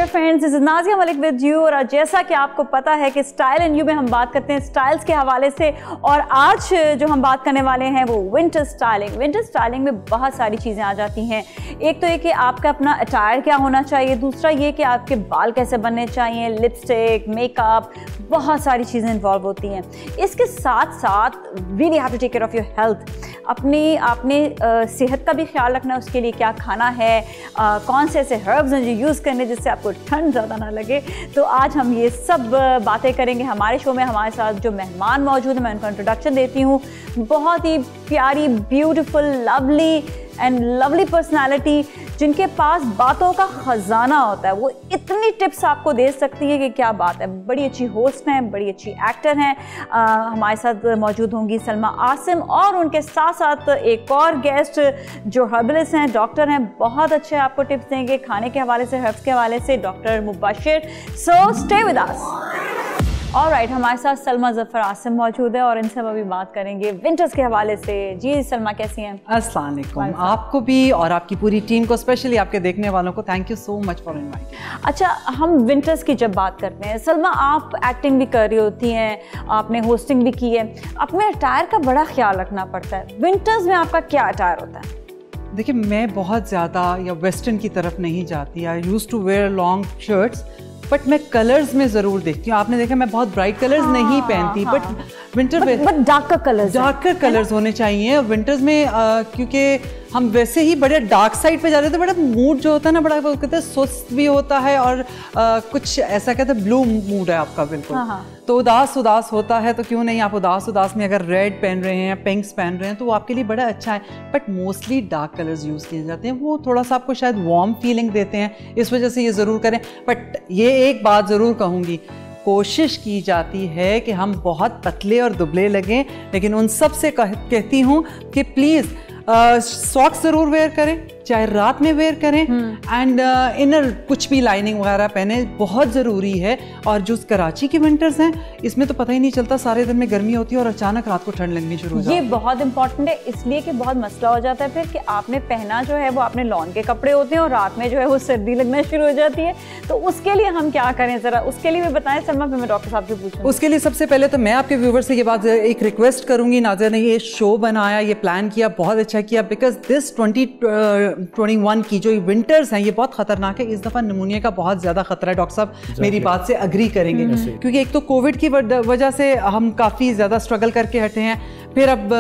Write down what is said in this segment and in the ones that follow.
Friends, this is Nazia Malik with you. और जैसा कि आपको पता है कि स्टाइल एंड यू में हम बात करते हैं स्टाइल्स के हवाले से, और आज जो हम बात करने वाले हैं वो विंटर स्टाइलिंग। विंटर स्टाइलिंग में बहुत सारी चीज़ें आ जाती हैं। एक तो ये कि आपका अपना अटायर क्या होना चाहिए, दूसरा ये कि आपके बाल कैसे बनने चाहिए, लिपस्टिक, मेकअप, बहुत सारी चीज़ें इन्वॉल्व होती हैं। इसके साथ साथ really have to take care of your health. आपने सेहत का भी ख्याल रखना है, उसके लिए क्या खाना है, कौन से ऐसे हर्ब्स हैं जो यूज़ करने जिससे आपको ठंड ज़्यादा ना लगे। तो आज हम ये सब बातें करेंगे हमारे शो में। हमारे साथ जो मेहमान मौजूद हैं मैं उनका इंट्रोडक्शन देती हूँ। बहुत ही प्यारी, ब्यूटीफुल, लवली पर्सनालिटी, जिनके पास बातों का ख़जाना होता है। वो इतनी टिप्स आपको दे सकती है कि क्या बात है। बड़ी अच्छी होस्ट हैं, बड़ी अच्छी एक्टर हैं। हमारे साथ मौजूद होंगी सलमा आसिम, और उनके साथ साथ एक और गेस्ट जो हर्बलिस्ट हैं, डॉक्टर हैं, बहुत अच्छे आपको टिप्स देंगे खाने के हवाले से, हर्ब्स के हवाले से, doctor Mubashir. So stay with us. Alright, हमारे साथ सलमा ज़फ़र आसिम मौजूद है और इनसे हम अभी बात करेंगे विंटर्स के हवाले से। जी सलमा, कैसी हैं? अस्सलाम वालेकुम। आपको भी और आपकी पूरी टीम को, स्पेशली आपके देखने वालों को, thank you so much for inviting. अच्छा, हम विंटर्स की जब बात करते हैं, सलमा आप एक्टिंग भी कर रही होती हैं, आपने होस्टिंग भी की है, अपने अटायर का बड़ा ख्याल रखना पड़ता है। विंटर्स में आपका क्या अटायर होता है? देखिए, मैं बहुत ज़्यादा या वेस्टर्न की तरफ नहीं जाती। I used to wear long shirts, but मैं कलर्स में ज़रूर देखती हूँ। आपने देखा मैं बहुत ब्राइट कलर्स नहीं पहनती, बट विंटर में डार्कर कलर्स होने चाहिए विंटर्स में, क्योंकि हम वैसे ही बड़े डार्क साइड पे जा रहे थे। बड़ा मूड जो होता है ना, बड़ा वो कहते हैं सुस्त भी होता है, और कुछ ऐसा कहते हैं ब्लू मूड है आपका बिल्कुल। तो उदास होता है, तो क्यों नहीं आप उदास में अगर रेड पहन रहे हैं, पिंक्स पहन रहे हैं, तो वो आपके लिए बड़ा अच्छा है। But mostly dark colours use किए जाते हैं, वो थोड़ा सा आपको शायद वार्म फीलिंग देते हैं, इस वजह से ये ज़रूर करें। बट ये एक बात ज़रूर कहूँगी, कोशिश की जाती है कि हम बहुत पतले और दुबले लगें, लेकिन उन सब से कहती हूँ कि प्लीज़ सॉक्स ज़रूर वेयर करें, चाहे रात में वेयर करें, एंड इनर कुछ भी लाइनिंग वगैरह पहने, बहुत ज़रूरी है। और जो कराची की विंटर्स हैं, इसमें तो पता ही नहीं चलता, सारे दिन में गर्मी होती है और अचानक रात को ठंड लगनी शुरू हो जाती है। ये बहुत इंपॉर्टेंट है, इसलिए कि बहुत मसला हो जाता है फिर कि आपने पहना जो है वो आपने लॉन के कपड़े होते हैं और रात में जो है वो सर्दी लगना शुरू हो जाती है। तो उसके लिए हम क्या करें, ज़रा उसके लिए भी बताएं सलमा, फिर मैं डॉक्टर साहब से पूछूं। उसके लिए सबसे पहले तो मैं आपके व्यूवर से ये बात एक रिक्वेस्ट करूँगी, नाज़िया ने ये शो बनाया, ये प्लान किया, बहुत अच्छा किया, बिकॉज दिस 2021 की जो विंटर्स हैं ये बहुत खतरनाक है। इस दफ़ा निमोनिया का बहुत ज़्यादा खतरा है। डॉक्टर साहब मेरी बात से अग्री करेंगे, क्योंकि एक तो कोविड की वजह से हम काफ़ी ज़्यादा स्ट्रगल करके हटे हैं, फिर अब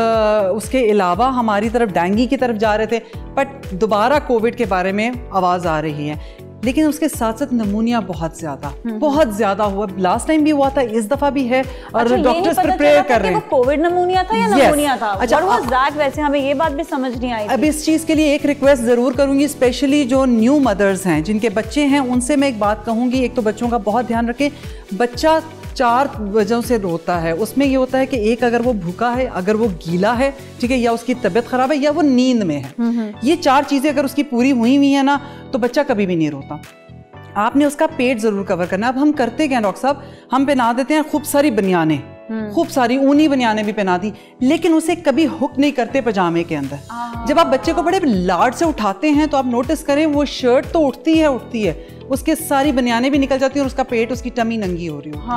उसके अलावा हमारी तरफ डेंगू की तरफ जा रहे थे, बट दोबारा कोविड के बारे में आवाज़ आ रही है। लेकिन उसके साथ साथ नमूनिया बहुत ज़्यादा हुआ। लास्ट टाइम भी हुआ था, इस दफ़ा भी है, और डॉक्टर्स प्रिपेयर कर रहे हैं। कोविड नमूनिया था या नमूनिया था? अच्छा, वैसे हमें ये बात भी समझ नहीं आई। अब इस चीज़ के लिए एक रिक्वेस्ट ज़रूर करूँगी, स्पेशली जो न्यू मदर्स हैं, जिनके बच्चे हैं, उनसे मैं एक बात कहूँगी। एक तो बच्चों का बहुत ध्यान रखें। बच्चा 4 वजहों से रोता है। उसमें ये होता है कि एक, अगर वो भूखा है, अगर वो गीला है, ठीक है, या उसकी तबीयत खराब है, या वो नींद में है। ये 4 चीज़ें अगर उसकी पूरी हुई है ना, तो बच्चा कभी भी नहीं रोता। आपने उसका पेट जरूर कवर करना है। अब हम करते क्या डॉक्टर साहब, हम पहना देते हैं खूब सारी बनियानें, खूब सारी ऊनी बनियानें भी पहना दी, लेकिन उसे कभी हुक नहीं करते पजामे के अंदर। जब आप बच्चे को बड़े लाड से उठाते हैं तो आप नोटिस करें वो शर्ट तो उठती है, उसके सारी बनियानें भी निकल जाती है और उसका पेट, उसकी टमी नंगी हो रही होती है।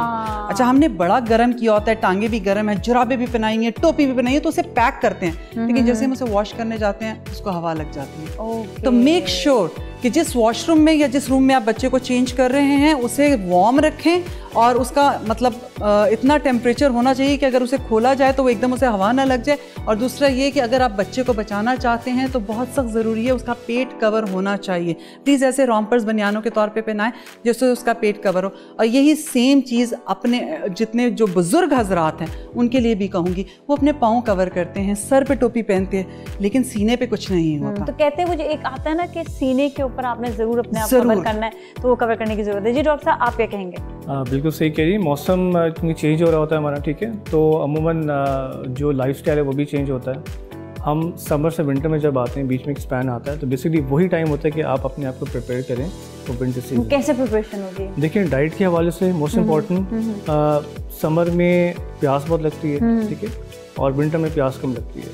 अच्छा, हमने बड़ा गर्म किया होता है, टांगे भी गर्म है, जुराबे भी पहनाई है, टोपी भी पहनाई है, तो उसे पैक करते हैं, लेकिन जैसे हम उसे वॉश करने जाते हैं उसको हवा लग जाती है। तो मेक श्योर कि जिस वॉशरूम में या जिस रूम में आप बच्चे को चेंज कर रहे हैं उसे वार्म रखें, और उसका मतलब इतना टेम्परेचर होना चाहिए कि अगर उसे खोला जाए तो वो एकदम उसे हवा ना लग जाए। और दूसरा ये कि अगर आप बच्चे को बचाना चाहते हैं तो बहुत सख्त ज़रूरी है उसका पेट कवर होना चाहिए। प्लीज़ ऐसे रॉम्पर्स बनियानों के तौर पे पहनाएं जिससे उसका पेट कवर हो। और यही सेम चीज़ अपने जितने जो बुज़ुर्ग हजरात हैं उनके लिए भी कहूँगी, वो अपने पाँव कवर करते हैं, सर पे टोपी पहनते हैं, लेकिन सीने पे कुछ नहीं होता। तो कहते हैं मुझे एक आता है ना कि सीने के ऊपर आपने ज़रूर अपने आप कवर करना है, तो वो कवर करने की ज़रूरत है। जी डॉक्टर साहब, आप क्या कहेंगे? बिल्कुल सही कह रही है। मौसम इतनी चेंज हो रहा होता है हमारा, ठीक है, तो अमूमन जो लाइफस्टाइल है वो भी चेंज होता है। हम समर से विंटर में जब आते हैं, बीच में एक स्पैन आता है, तो बेसिकली वही टाइम होता है कि आप अपने आप को प्रिपेयर करें तो विंटर सीजन। कैसे प्रिपरेशन होगी? देखिए, डाइट के हवाले से मोस्ट इम्पॉर्टेंट, समर में प्यास बहुत लगती है, ठीक है, और विंटर में प्यास कम लगती है।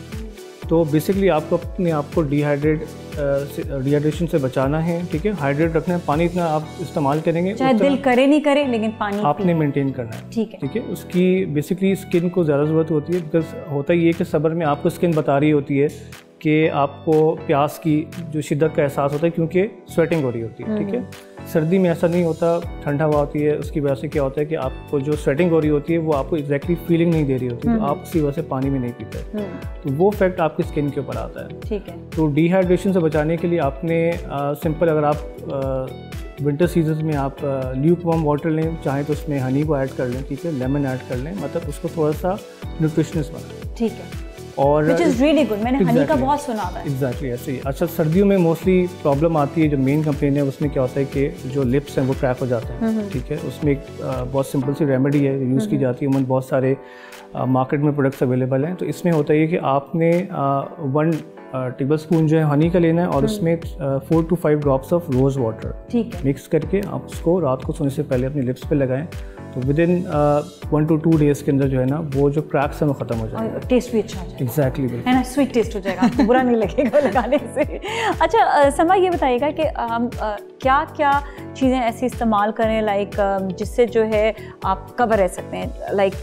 तो बेसिकली आपको अपने आप को डिहाइड्रेशन से बचाना है, ठीक है, हाइड्रेट रखना है, पानी इतना आप इस्तेमाल करेंगे चाहे दिल करे नहीं करे, लेकिन पानी आपने मेंटेन करना है, ठीक है। उसकी बेसिकली स्किन को ज़्यादा ज़रूरत होती है, बिकॉज होता ये है कि समर में आपको स्किन बता रही होती है कि आपको प्यास की जो शिद्दत का एहसास होता है क्योंकि स्वेटिंग हो रही होती है, ठीक है। सर्दी में ऐसा नहीं होता, ठंडा हवा होती है, उसकी वजह से क्या होता है कि आपको जो स्वेटिंग हो रही होती है वो आपको एग्जैक्टली फीलिंग नहीं दे रही होती, तो आप उसी वजह से पानी में नहीं पीते, तो वो इफेक्ट आपकी स्किन के ऊपर आता है, ठीक है। तो डिहाइड्रेशन से बचाने के लिए आपने सिंपल, अगर आप विंटर सीजन में आप ल्यूक वार्म वाटर लें, चाहें तो उसमें हनी को ऐड कर लें, ठीक है, लेमन ऐड कर लें, मतलब उसको थोड़ा सा न्यूट्रिशनस बनाएं, ठीक है। और which is really good, मैंने हनी का बहुत सुना था। एग्जैक्टली ऐसे ही। अच्छा, सर्दियों में मोस्टली प्रॉब्लम आती है, जो मेन कंप्लेन है उसमें क्या होता है कि जो लिप्स हैं वो क्रैक हो जाते हैं, ठीक है। उसमें एक बहुत सिंपल सी रेमेडी है, यूज़ की जाती है, उनमें बहुत सारे मार्केट में प्रोडक्ट्स अवेलेबल हैं। तो इसमें होता है कि आपने 1 टेबल स्पून जो है हनी का लेना है, और उसमें 4 to 5 drops of rose water, ठीक है, मिक्स करके आप उसको रात को सोने से पहले अपने लिप्स पे लगाएं, तो विदिन 1 to 2 डेज़ के अंदर जो है ना वो जो क्रैक्स हैं वो ख़त्म हो जाएगा, टेस्ट भी अच्छा हो जाएगा। एग्जैक्टली, है ना, स्वीट टेस्ट हो जाएगा, आपको बुरा नहीं लगेगा लगाने से। अच्छा समा, ये बताइएगा कि हम क्या क्या चीज़ें ऐसी इस्तेमाल करें लाइक जिससे जो है आप कवर रह सकते हैं, लाइक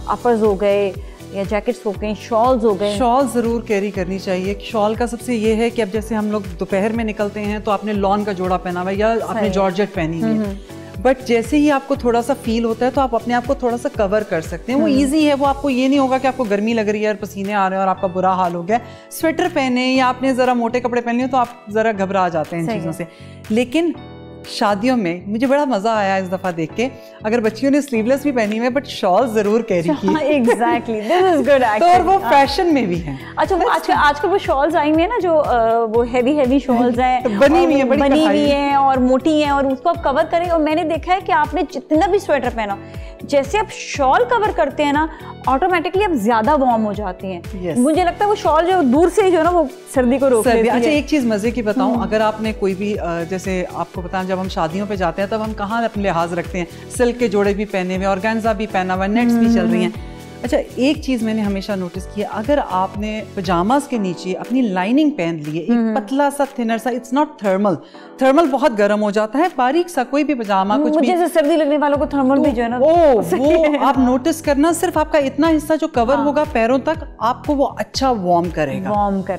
अपर्स हो गए या जैकेट्स हो गए, शॉल्स हो गए? शॉल ज़रूर कैरी करनी चाहिए। शॉल का सबसे ये है कि अब जैसे हम लोग दोपहर में निकलते हैं तो आपने लॉन का जोड़ा पहना हुआ है या आपने जॉर्जेट पहनी हुई है, बट जैसे ही आपको थोड़ा सा फील होता है तो आप अपने आप को थोड़ा सा कवर कर सकते हैं। वो इजी है, वो आपको ये नहीं होगा कि आपको गर्मी लग रही है और पसीने आ रहे हैं और आपका बुरा हाल हो गया। स्वेटर पहने या आपने ज़रा मोटे कपड़े पहने तो आप ज़रा घबरा जाते हैं इन चीज़ों से। लेकिन शादियों में मुझे बड़ा मजा आया इस दफा देख के, अगर बच्चियों ने स्लीवलेस भी पहनी हुई है बट शॉल जरूर कैरी की। Exactly, this is good actually. तो और वो फैशन में भी है। अच्छा, वो आजकल वो शॉल्स आई हुई है ना, जो वो हैवी शॉल्स हैं, बनी हुई है और मोटी हैं, और उसको आप कवर करें। और मैंने देखा है कि आपने जितना भी स्वेटर पहना, जैसे आप शॉल कवर करते हैं ना, ऑटोमेटिकली आप ज्यादा वार्म हो जाती हैं। मुझे लगता है वो शॉल जो दूर से जो ना वो सर्दी को रोक लेती है। अच्छा, एक चीज मजे की बताऊं, अगर आपने कोई भी जैसे आपको पता है जब हम शादियों पे जाते हैं तब हम कहाँ अपने लिहाज रखते हैं, सिल्क के जोड़े भी पहने हुए, ऑर्गेन्जा भी पहना हुआ, नेट्स भी चल रही हैं। अच्छा, एक चीज़ मैंने हमेशा नोटिस की है, अगर आपने पजामास के नीचे अपनी लाइनिंग पहन ली है, एक पतला सा थिनर सा, इट्स नॉट थर्मल, थर्मल बहुत गर्म हो जाता है, बारीक सा कोई भी पजामा कुछ भी, जैसे सर्दी लगने वालों को थर्मल भी जो है ना, वो आप नोटिस करना, सिर्फ आपका इतना हिस्सा जो कवर होगा पैरों तक, आपको वो अच्छा वार्म करेगा,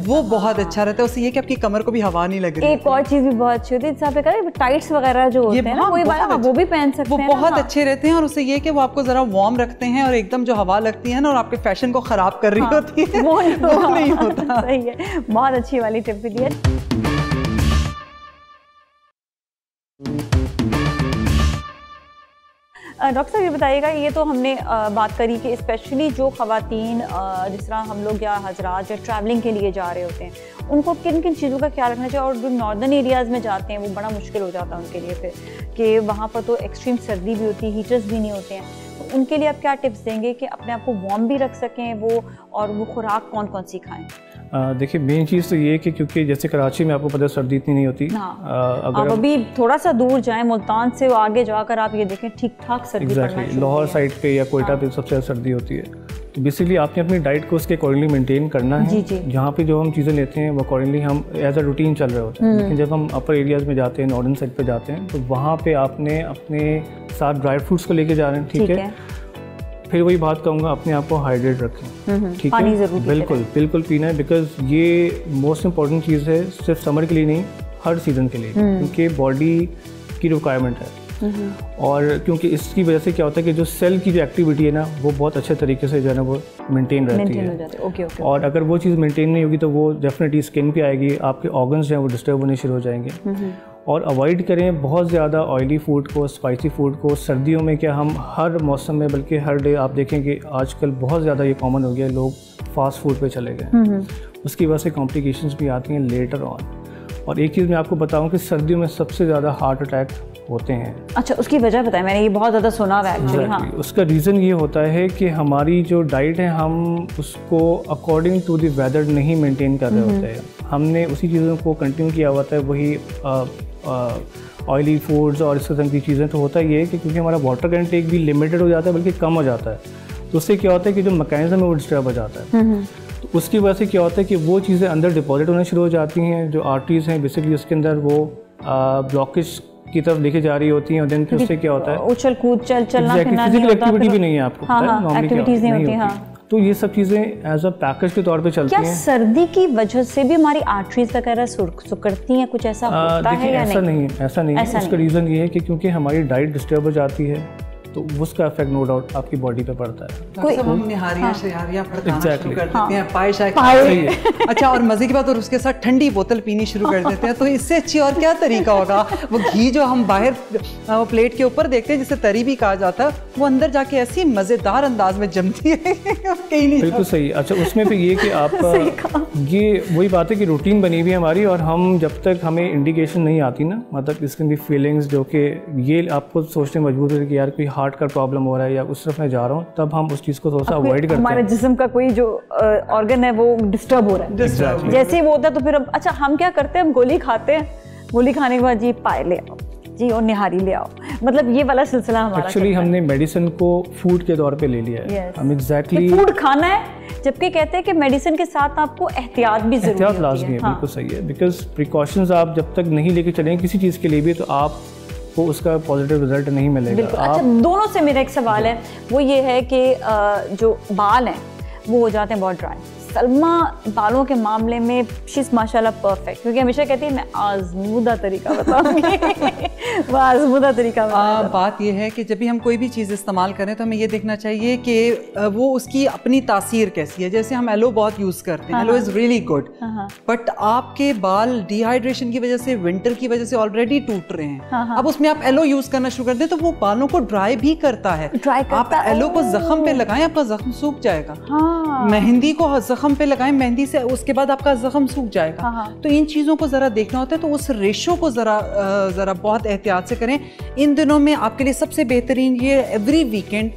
वो बहुत अच्छा रहता है। उससे ये कि आपकी कमर को भी हवा नहीं लग रही। एक और चीज़ भी बहुत अच्छी होती है, टाइट्स वगैरह जो होते हैं ना, वो भी पहन सकते हैं, वो बहुत अच्छे रहते हैं, और उससे ये कि वो आपको जरा वार्म रखते हैं, और एकदम जो हवा लगती है ना और आपके फैशन को खराब कर रही होती है, वो नहीं होता। सही है, बहुत अच्छी वाली टिप भी दी है। डॉक्टर साहब, ये बताइएगा, ये तो हमने बात करी कि स्पेशली जो ख़वातीन जिस तरह हम लोग या हजरात जो ट्रैवलिंग के लिए जा रहे होते हैं, उनको किन किन चीज़ों का ख्याल रखना चाहिए, और जो नॉर्दर्न एरियाज़ में जाते हैं वो बड़ा मुश्किल हो जाता है उनके लिए फिर, कि वहाँ पर तो एक्सट्रीम सर्दी भी होती है, हीटर्स भी नहीं होते हैं, तो उनके लिए आप क्या टिप्स देंगे कि अपने आप को वार्म भी रख सकें वो, और वो खुराक कौन कौन सी खाएँ? देखिए मेन चीज़ तो ये है कि क्योंकि जैसे कराची में आपको पता है सर्दी इतनी नहीं होती। अगर आप अभी थोड़ा सा दूर जाएं मुल्तान से आगे जाकर आप ये देखें ठीक ठाक सर्दी पड़ना शुरू लाहौर साइड पे या कोयटा पे सबसे ज़्यादा सर्दी होती है। तो बेसिकली आपने अपनी डाइट को उसके अकॉर्डिंगली मेंटेन करना है। जहाँ पे जो हम चीज़ें लेते हैं वो अकॉर्डिंगली हम एज अ रूटीन चल रहे होते हैं। लेकिन जब हम अपर एरियाज़ में जाते हैं, नॉर्दर्न साइड पे जाते हैं, तो वहाँ पे आपने अपने साथ ड्राई फ्रूट्स को लेके जा रहे हैं, ठीक है। फिर वही बात कहूँगा, अपने आप को हाइड्रेट रखें, ठीक है। बिल्कुल पीना है, बिकॉज ये मोस्ट इम्पॉर्टेंट चीज़ है, सिर्फ समर के लिए नहीं, हर सीज़न के लिए, क्योंकि बॉडी की रिक्वायरमेंट है। और क्योंकि इसकी वजह से क्या होता है कि जो सेल की जो एक्टिविटी है ना, वो बहुत अच्छे तरीके से जो है ना वो मेंटेन रहती है। और अगर वो चीज़ मेंटेन नहीं होगी तो वो डेफिनेटली स्किन पे आएगी, आपके ऑर्गन्स जो हैं वो डिस्टर्ब होने शुरू हो जाएंगे। और अवॉइड करें बहुत ज़्यादा ऑयली फूड को, स्पाइसी फूड को। सर्दियों में क्या, हम हर मौसम में, बल्कि हर डे आप देखें कि आजकल बहुत ज़्यादा ये कॉमन हो गया, लोग फास्ट फूड पे चले गए। उसकी वजह से कॉम्प्लिकेशंस भी आती हैं लेटर ऑन। और एक चीज़ मैं आपको बताऊं कि सर्दियों में सबसे ज़्यादा हार्ट अटैक होते हैं। अच्छा, उसकी वजह बताएं, मैंने ये बहुत ज़्यादा सुना है एक्चुअली। हाँ। उसका रीज़न ये होता है कि हमारी जो डाइट है, हम उसको अकॉर्डिंग टू द वेदर नहीं मेंटेन कर रहे होते हैं। हमने उसी चीज़ों को कंटिन्यू किया होता है, वही ऑयली फूड्स और इस किस्म की चीज़ें। तो होता ये है कि क्योंकि हमारा वाटर कंटेक भी लिमिटेड हो जाता है, बल्कि कम हो जाता है, तो उससे क्या होता है कि जो मैकेनिज्म है वो डिस्टर्ब हो जाता है। तो उसकी वजह से क्या होता है कि वो चीज़ें अंदर डिपॉजिट होने शुरू हो जाती हैं। जो आर्टरीज़ हैं बेसिकली उसके अंदर वो ब्लॉकेज की तरफ लेके जा रही होती हैं। और दिन फिर उससे क्या होता है, उछल कूद चलना फिरना, फिजिकल एक्टिविटी भी नहीं है आपको, एक्टिविटीज नहीं होती। तो ये सब चीज़ें एज अ पैकेज के तौर पे चलती हैं। क्या सर्दी की वजह से भी हमारी आर्टरीज वगैरह सुकड़ती हैं, कुछ ऐसा होता है या नहीं? ऐसा नहीं है। उसका रीज़न ये है कि क्योंकि हमारी डाइट डिस्टर्ब हो जाती है, तो उसका इफेक्ट नो डाउट आपकी बॉडी पे पड़ता है। कोई हम निहारियां शहारियां पड़ना शुरू कर देते हैं, पाए शाय। अच्छा, और मजे की बात, और उसके साथ ठंडी बोतल पीनी शुरू कर देते हैं। तो इससे अच्छी और क्या तरीका होगा? वो घी जो हम बाहर प्लेट के ऊपर देखते हैं, जिसे तरी भी कहा जाता है, वो अंदर जाके ऐसी मजेदार अंदाज में जमती है कहीं नहीं। बिल्कुल सही। अच्छा, उसमें फिर ये कि आप ये वही बात है कि रूटीन बनी हुई है हमारी, और हम जब तक हमें इंडिकेशन नहीं आती ना, मतलब इसके भी फीलिंग्स जो कि ये आपको सोचने मजबूर है कि यार कोई हार्ट का प्रॉब्लम हो रहा है या उस तरफ मैं जा रहा हूँ, तब हम उस चीज़ को थोड़ा सा अवॉइड करते हैं। हमारे जिस्म का कोई जो ऑर्गन है वो डिस्टर्ब हो रहा है, जैसे ही वो होता है तो फिर अच्छा हम क्या करते हैं, हम गोली खाते हैं, गोली खाने के बाद जी पाए ले आओ जी और निहारी ले आओ, मतलब ये वाला सिलसिला हमारा। एक्चुअली हमने मेडिसिन को फूड के तौर पे ले लिया है। हम एग्जैक्टली फूड खाना है, जबकि कहते हैं कि मेडिसिन के साथ आपको एहतियात भी जरूरी है। लाजमी है। बिल्कुल सही है, बिकॉज प्रिकॉशंस आप जब तक नहीं लेके चलेंगे किसी चीज़ के लिए भी, तो आप को उसका पॉजिटिव रिजल्ट नहीं मिलेगा। अच्छा, दोनों से मेरा एक सवाल है, वो ये है कि जो बाल हैं वो हो जाते हैं बहुत ड्राई। सलमा बालों के मामले में शी इज़ माशाल्लाह परफेक्ट, क्योंकि हमेशा कहती है मैं आज़मूदा तरीका बताऊंगी। वो आज़मूदा तरीका बात यह है कि जब भी हम कोई भी चीज़ इस्तेमाल करें तो हमें ये देखना चाहिए कि वो उसकी अपनी तासीर कैसी है। जैसे हम एलो बहुत यूज़ करते हैं, aloe is really good, but आपके बाल डिहाइड्रेशन की वजह से, विंटर की वजह से ऑलरेडी टूट रहे हैं। अब उसमें आप एलो यूज़ करना शुरू कर दें तो वो बालों को ड्राई भी करता है। आप एलो को जख्म पे लगाएं, आपका जख्म सूख जाएगा। मेहंदी को जख्म पे लगाएं, मेहंदी से उसके बाद आपका जख्म सूख जाएगा। तो इन चीज़ों को ज़रा देखना होता है, तो उस रेशो को ज़रा बहुत एहतियात से करें। इन दिनों में आपके लिए सबसे बेहतरीन ये एवरी वीकेंड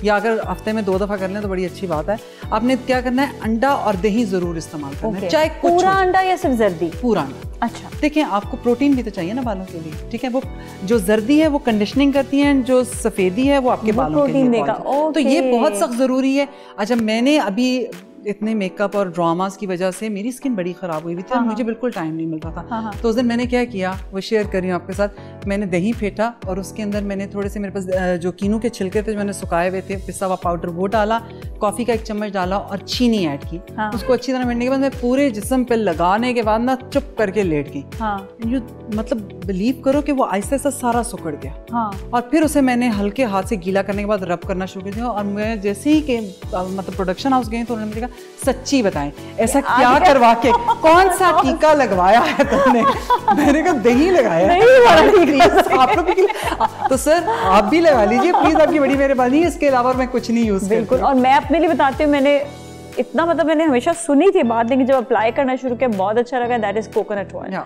या अगर हफ्ते में 2 दफ़ा कर लें तो बड़ी अच्छी बात है। आपने क्या करना है, अंडा और दही ज़रूर इस्तेमाल करना है, चाहे पूरा अंडा या सिर्फ जर्दी? पूरा अंडा। अच्छा, देखिए आपको प्रोटीन भी तो चाहिए ना बालों के लिए, ठीक है। वो जो जर्दी है वो कंडीशनिंग करती है, जो सफ़ेदी है वो आपके बालों के लिए देगा। तो ये बहुत सख्त ज़रूरी है। अच्छा, मैंने अभी इतने मेकअप और ड्रामास की वजह से मेरी स्किन बड़ी ख़राब हुई थी और मुझे बिल्कुल टाइम नहीं मिल रहा था। तो उस दिन मैंने क्या किया वो शेयर कर रही हूँ आपके साथ। मैंने दही फेंटा और उसके अंदर मैंने थोड़े से, मेरे पास जो कीनू के छिलके थे मैंने सुखाए हुए थे, पिसा हुआ पाउडर वो डाला, कॉफ़ी का 1 चम्मच डाला और चीनी ऐड की। उसको अच्छी तरह मिलने के बाद मैं पूरे जिस्म पे लगाने के बाद ना चुप करके लेट गई। मतलब बिलीव करो कि वो आहिस्ता आहिस्ता सारा सुकड़ गया। और फिर उसे मैंने हल्के हाथ से गीला करने के बाद रब करना शुरू कर दिया। और मैं जैसे ही कि मतलब प्रोडक्शन हाउस गई तो उन्होंने कहा सच्ची बताएं ऐसा क्या करवा के, कौन सा टीका लगवाया है तुमने? मैंने कहा दही लगाया है। आप लोग भी, तो सर आप भी लगा लीजिए प्लीज, आपकी बड़ी मेहरबानी है। इसके अलावा मैं कुछ नहीं यूज बिल्कुल। और मैं अपने लिए बताती हूँ, मैंने इतना मतलब मैंने हमेशा सुनी थी बात, लेकिन जब अप्लाई करना शुरू किया बहुत अच्छा लगा। That is coconut oil.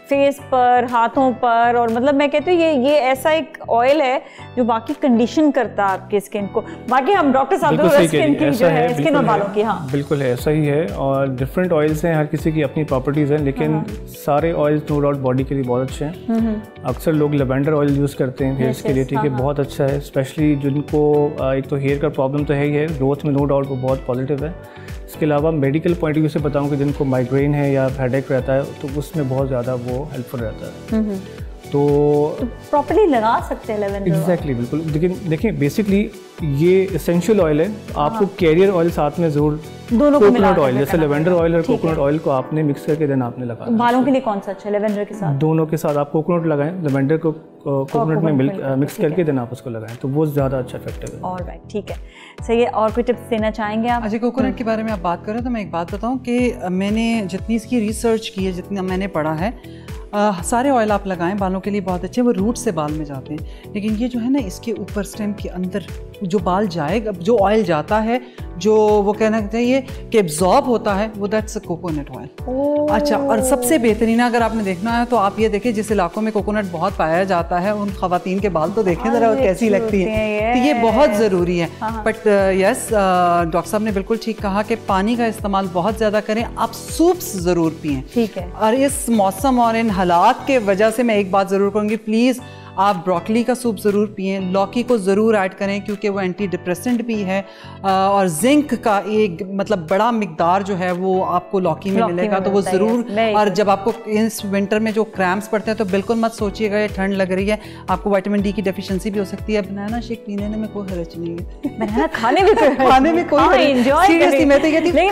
Face पर, हाथों पर, और मतलब मैं कहती हूँ ये ऐसा एक ऑयल है जो बाकी कंडीशन करता है आपकी स्किन को। बाकी हम डॉक्टर साहब स्किन की जो है स्किन और बालों की, हाँ बिल्कुल है, ऐसा ही है। और डिफरेंट ऑयल्स हैं, हर किसी की अपनी प्रॉपर्टीज़ हैं, लेकिन सारे ऑयल्स नो डाउट बॉडी के लिए बहुत अच्छे हैं। अक्सर लोग लेवेंडर ऑयल यूज़ करते हैं हेयर्स के लिए, ठीक है, बहुत अच्छा है। स्पेशली जिनको एक तो हेयर का प्रॉब्लम तो है ही है, ग्रोथ में नो डाउट वो बहुत पॉजिटिव है। इसके अलावा मेडिकल पॉइंट ऑफ व्यू से बताऊं कि जिनको माइग्रेन है या हेडेक रहता है तो उसमें बहुत ज़्यादा वो हेल्पफुल रहता है। तो प्रॉपर्ली लगा सकते हैं लेवेंडर। एग्जैक्टली, बिल्कुल। लेकिन देखिए बेसिकली ये एसेंशियल ऑयल है, आपको कैरियर ऑयल साथ में जरूर, दोनों को मिला कोकोनट ऑयल, जैसे लेवेंडर ऑयल और कोकोनट ऑयल को आपने मिक्स करके देना, आपने लगाना। बालों के लिए कौन सा अच्छा है? लेवेंडर के साथ? दोनों के साथ आप कोकोनट लगाएं, लेवेंडर को कोकोनट में मिक्स करके देना आप उसको लगाएं, तो वो ज़्यादा अच्छा इफेक्टिव है। ऑलराइट, ठीक है, सही है। और कोई टिप्स देना चाहेंगे आप? अच्छा, कोकोनट के बारे में आप बात करें तो मैं एक बात बताऊं कि मैंने जितनी इसकी रिसर्च की है, जितना मैंने पढ़ा है, सारे ऑयल आप लगाएं बालों के लिए बहुत अच्छे, वो रूट से बाल में जाते हैं। लेकिन ये जो है ना, इसके ऊपर स्टेम के अंदर जो बाल जाएगा, जो ऑयल जाता है, जो वो कहना चाहिए कि एब्जॉर्ब होता है, वो दैट्स अ कोकोनट ऑयल। अच्छा, और सबसे बेहतरीन अगर आपने देखना है तो आप ये देखें, जिस इलाकों में कोकोनट बहुत पाया जाता है उन खवातीन के बाल तो देखें ज़रा कैसी लगती है, तो ये बहुत ज़रूरी है। बट यस, डॉक्टर साहब ने बिल्कुल ठीक कहा कि पानी का इस्तेमाल बहुत ज़्यादा करें, आप सूप्स ज़रूर पिएँ, ठीक है। और इस मौसम और इन हालात के वजह से मैं एक बात ज़रूर कहूँगी, प्लीज़ आप ब्रोकली का सूप ज़रूर पिएं, लौकी को ज़रूर ऐड करें क्योंकि वो एंटी डिप्रेसेंट भी है, और जिंक का एक मतलब बड़ा मिकदार जो है वो आपको लौकी में मिलेगा, तो वो ज़रूर। और जब आपको इस विंटर में जो क्रैम्प्स पड़ते हैं तो बिल्कुल मत सोचिएगा ये ठंड लग रही है, आपको विटामिन डी की डेफिशिएंसी भी हो सकती है। बनाना शेक पीने में कोई हर्ज नहीं है, बनाना खाने में कोई सीरियसली मैं तो कहती हूँ।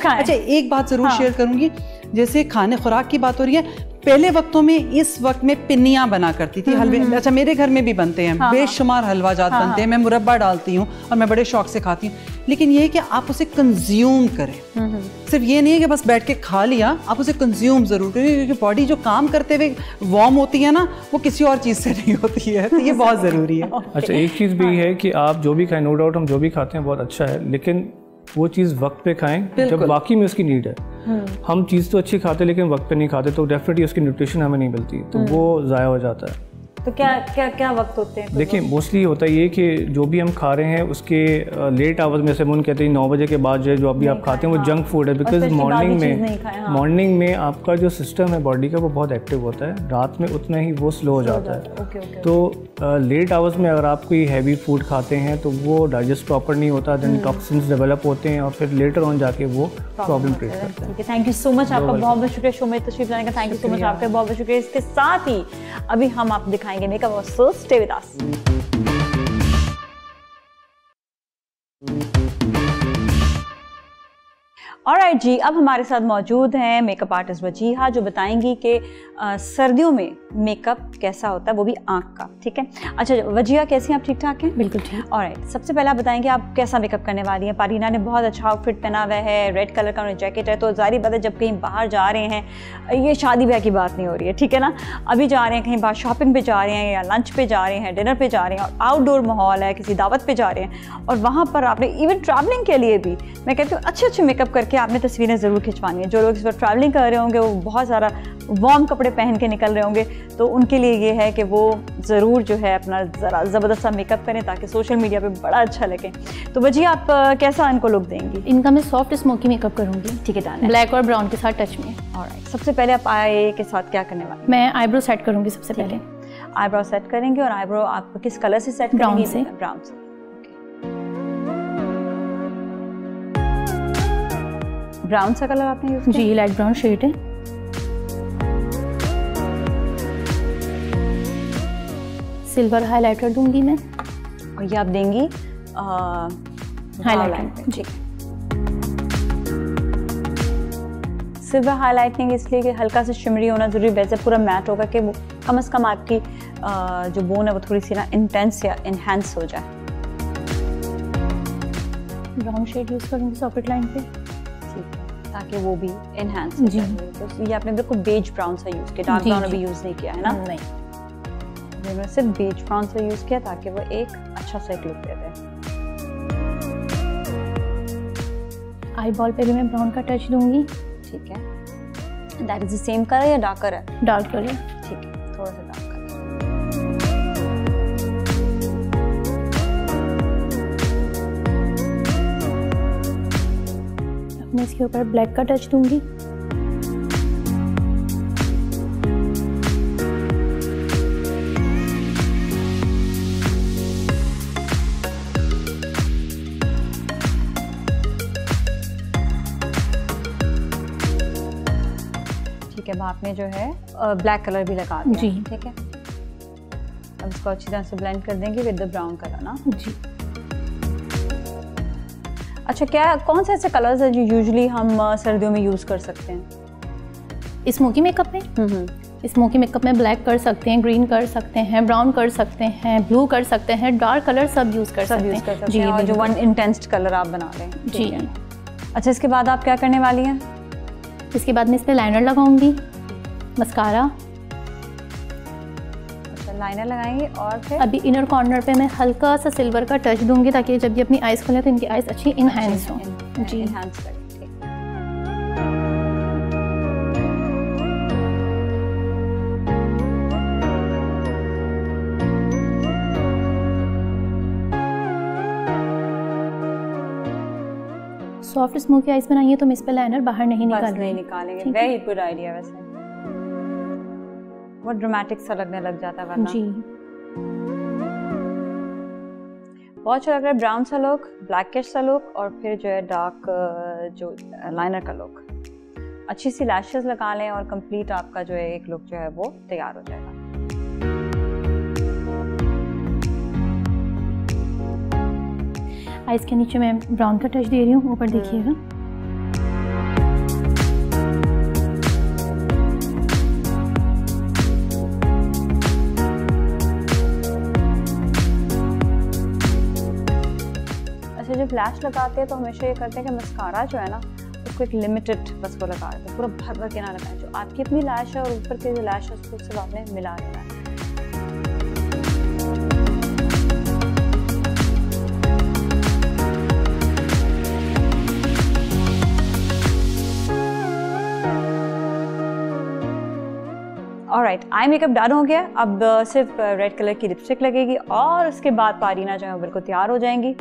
अच्छा, एक बात ज़रूर शेयर करूँगी, जैसे खाने खुराक की बात हो रही है, पहले वक्तों में इस वक्त में पिन्नियाँ बना करती थी, हलवे। अच्छा, मेरे घर में भी बनते हैं, बेशुमार हलवा जात बनते हैं, मैं मुरब्बा डालती हूँ और मैं बड़े शौक से खाती हूँ। लेकिन ये है कि आप उसे कंज्यूम करें, सिर्फ ये नहीं है कि बस बैठ के खा लिया, आप उसे कंज्यूम जरूर करें, क्योंकि बॉडी जो काम करते हुए वार्म होती है ना, वो किसी और चीज़ से नहीं होती है, तो ये बहुत ज़रूरी है। अच्छा, एक चीज़ भी है कि आप जो भी खाएं, नो डाउट हम जो भी खाते हैं बहुत अच्छा है, लेकिन वो चीज़ वक्त पे खाएं जब वाकई में उसकी नीड है। हम चीज़ तो अच्छी खाते लेकिन वक्त पे नहीं खाते, तो डेफिनेटली उसकी न्यूट्रिशन हमें नहीं मिलती, तो वो ज़ाया हो जाता है। तो क्या वक्त होते हैं? देखिए, मोस्टली होता ये कि जो भी हम खा रहे हैं उसके लेट आवर्स में से, हम कहते हैं 9 बजे के बाद जो अभी आप खाते हैं वो जंक फूड है, बिकॉज मॉर्निंग में आपका जो सिस्टम है बॉडी का वो बहुत एक्टिव होता है, रात में उतना ही वो स्लो हो जाता है। तो लेट आवर्स में अगर आप कोई हैवी फूड खाते हैं तो वो डाइजेस्ट प्रॉपर नहीं होता, देन टॉक्सिन्स डेवलप होते हैं और फिर लेटर ऑन जाके वो प्रॉब्लम क्रिएट करते हैं। थैंक यू सो मच, आपका बहुत बहुत शुक्रिया शो में तशरीफ लाने का। थैंक यू सो मच, आपका बहुत बहुत शुक्रिया। इसके साथ ही अभी हम आपको दिखाएंगे मेकअप और so stay with us. Alright जी, अब हमारे साथ मौजूद हैं मेकअप आर्टिस्ट वजीहा, जो बताएंगी कि सर्दियों में मेकअप कैसा होता है, वो भी आँख का, ठीक है। अच्छा वजीहा, कैसी हैं आप? ठीक ठाक हैं? बिल्कुल ठीक। ऑलराइट, सबसे पहले आप बताएंगे आप कैसा मेकअप करने वाली हैं? पारीना ने बहुत अच्छा आउटफिट पहना हुआ है, रेड कलर का उन्हें जैकेट है, तो जाहिर बात है जब कहीं बाहर जा रहे हैं, ये शादी ब्याह की बात नहीं हो रही है, ठीक है ना, अभी जा रहे हैं कहीं बाहर शॉपिंग पे जा रहे हैं या लंच पे जा रहे हैं, डिनर पे जा रहे हैं, और आउटडोर माहौल है, किसी दावत पे जा रहे हैं, और वहाँ पर आपने इवन ट्रैवलिंग के लिए भी मैं कहती हूँ अच्छे मेकअप करके आपने तस्वीरें ज़रूर खिंचवानी है। जो लोग इस पर ट्रैवलिंग कर रहे होंगे वो बहुत सारा वार्म कपड़े पहन के निकल रहे होंगे, तो उनके लिए ये है कि वो ज़रूर जो है अपना ज़रा ज़बरदस्त सा मेकअप करें ताकि सोशल मीडिया पे बड़ा अच्छा लगे। तो वजी आप कैसा इनको लुक देंगी? इनका मैं सॉफ्ट स्मोकी मेकअप करूँगी, ठीक है, डन, ब्लैक और ब्राउन के साथ टच में। ऑलराइट, सबसे पहले आप आई के साथ क्या करने वाली? मैं आईब्रो सेट करूँगी सबसे पहले। आईब्रो सेट करेंगे, और आईब्रो आप किस कलर से सेट करेंगी? ब्राउन से। ब्राउन से, ब्राउन सा कलर आपने यूज़ किया? जी, लाइट ब्राउन शेड है। सिल्वर हाइलाइटर दूंगी मैं, और ये आप देंगी हाइलाइटर जी। सिल्वर हाइलाइटिंग इसलिए कि हल्का सा शिमरी होना जरूरी, वैसे पूरा मैट होगा कि वो कम से कम आपकी जो बोन है वो थोड़ी सी ना इंटेंस या इनहेंस हो जाए। ब्राउन शेड यूज़ करूँगी सॉकेट लाइन पे, ताकि वो भी एनहांस हो जाए। तो ये आपने बिल्कुल बेज ब्राउन सा यूज़ किया, डार्क ब्राउन अभी यूज़ नहीं किया है ना? नहीं, मैंने सिर्फ बेज ब्राउन सा यूज़ किया ताकि वो एक अच्छा सा लुक दे दे। आई बॉल पे भी मैं ब्राउन का टच दूंगी, ठीक है। That is the same colour या डार्कर है? Dark colour. ठीक है, थोड़ा सा डार्क कलर। मैं इसके ऊपर ब्लैक का टच दूंगी। ठीक है, अब आपने जो है ब्लैक कलर भी लगा दिया। जी। ठीक है, अब इसको अच्छी तरह से ब्लेंड कर देंगे विद द ब्राउन कलर ना। जी। अच्छा, क्या कौन से ऐसे कलर्स हैं जो यूजुअली हम सर्दियों में यूज़ कर सकते हैं स्मोकी मेकअप में? स्मोकी मेकअप में ब्लैक कर सकते हैं, ग्रीन कर सकते हैं, ब्राउन कर सकते हैं, ब्लू कर सकते हैं, डार्क कलर सब यूज़ कर सकते हैं। जी, और जो वन इंटेंस कलर आप बना रहे हैं। जी। अच्छा, इसके बाद आप क्या करने वाली हैं? इसके बाद मैं इस पर लाइनर लगाऊंगी, मस्कारा। अच्छा, लाइनर लगाएंगे और फिर अभी इनर कॉर्नर पे मैं हल्का सा सिल्वर का टच दूंगी ताकि जब ये अपनी आइज खोले तो इनकी आइज अच्छी इनहैंस हो। जी, इनहैंस करें। ठीक। सॉफ्ट स्मोकी आइज बनाइए तो मैं इस पे लाइनर बाहर नहीं नहीं निकालेंगे। Very good idea. वैसे बहुत ड्रामेटिक सा लगने लग जाता है वरना। जी, बहुत अच्छा लग रहा है। ब्राउन सा लुक, ब्लैकिश सा लुक और फिर जो है डार्क जो लाइनर का लुक। अच्छी सी लैशेस लगा लें और कंप्लीट आपका जो है एक लुक जो है वो तैयार हो जाएगा। आइज के नीचे मैं ब्राउन का टच दे रही हूँ, ऊपर देखिएगा। अच्छा, जब फ्लैश लगाते हैं तो हमेशा ये करते हैं कि मस्कारा जो है ना उसको एक लिमिटेड बस वो लगा देते हैं, पूरा भर भर के ना लगाएं। जो आपकी अपनी लैश है और ऊपर के जो लैश है उसको सिर्फ आपने मिला देना है। ऑलराइट, आई मेकअप डन हो गया। अब सिर्फ रेड कलर की लिपस्टिक लगेगी और उसके बाद पारीना जो है बिल्कुल तैयार हो जाएंगी।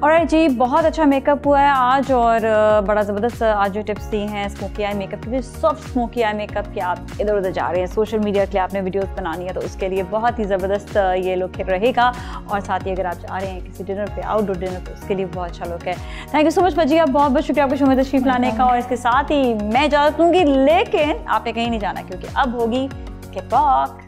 ऑलराइट जी, बहुत अच्छा मेकअप हुआ है आज और बड़ा ज़बरदस्त आज जो टिप्स दी हैं स्मोकी आई मेकअप की, सॉफ्ट स्मोकी आई मेकअप की। आप इधर उधर जा रहे हैं, सोशल मीडिया के लिए आपने वीडियोस बनानी है तो उसके लिए बहुत ही ज़बरदस्त ये लुक रहेगा। और साथ ही अगर आप जा रहे हैं किसी डिनर पे, आउटडोर डिनर पे, उसके लिए बहुत अच्छा लुक है। थैंक यू सो मच भजिया, बहुत बहुत शुक्रिया आपको शो में तशरीफ लाने का। और इसके साथ ही मैं इजाज़त लूँगी, लेकिन आपने कहीं नहीं जाना क्योंकि अब होगी किक वॉक।